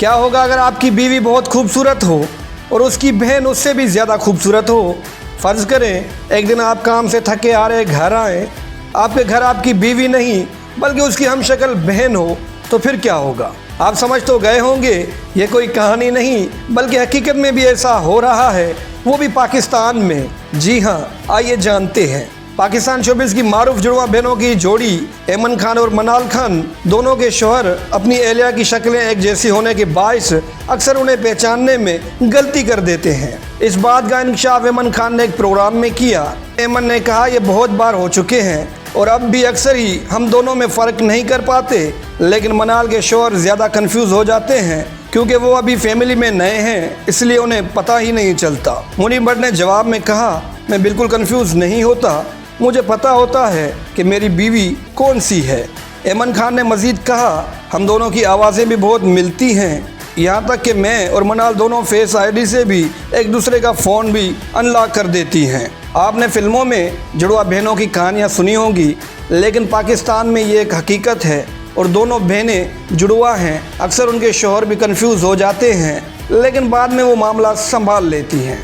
क्या होगा अगर आपकी बीवी बहुत खूबसूरत हो और उसकी बहन उससे भी ज़्यादा खूबसूरत हो? फ़र्ज़ करें एक दिन आप काम से थके आ रहे घर आए, आपके घर आपकी बीवी नहीं बल्कि उसकी हमशक्ल बहन हो, तो फिर क्या होगा? आप समझ तो गए होंगे ये कोई कहानी नहीं बल्कि हकीकत में भी ऐसा हो रहा है, वो भी पाकिस्तान में। जी हाँ, आइए जानते हैं। पाकिस्तान शोबिज़ की मारूफ जुड़वा बहनों की जोड़ी ऐमन खान और मनाल खान, दोनों के शोहर अपनी एहलिया की शक्लें एक जैसी होने के बायस अक्सर उन्हें पहचानने में गलती कर देते हैं। इस बात का इंकशाफ ऐमन खान ने एक प्रोग्राम में किया। ऐमन ने कहा ये बहुत बार हो चुके हैं और अब भी अक्सर ही हम दोनों में फ़र्क नहीं कर पाते, लेकिन मनाल के शोहर ज़्यादा कंफ्यूज हो जाते हैं क्योंकि वो अभी फैमिली में नए हैं, इसलिए उन्हें पता ही नहीं चलता। मुनीब भट्ट ने जवाब में कहा, मैं बिल्कुल कंफ्यूज नहीं होता, मुझे पता होता है कि मेरी बीवी कौन सी है। ऐमन खान ने मज़ीद कहा, हम दोनों की आवाज़ें भी बहुत मिलती हैं, यहाँ तक कि मैं और मनाल दोनों फेस आईडी से भी एक दूसरे का फ़ोन भी अनलॉक कर देती हैं। आपने फिल्मों में जुड़वा बहनों की कहानियाँ सुनी होंगी, लेकिन पाकिस्तान में ये एक हकीकत है और दोनों बहनें जुड़वा हैं। अक्सर उनके शौहर भी कंफ्यूज हो जाते हैं, लेकिन बाद में वो मामला संभाल लेती हैं।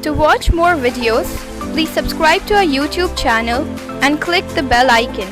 To watch more videos, please subscribe to our YouTube channel and click the bell icon.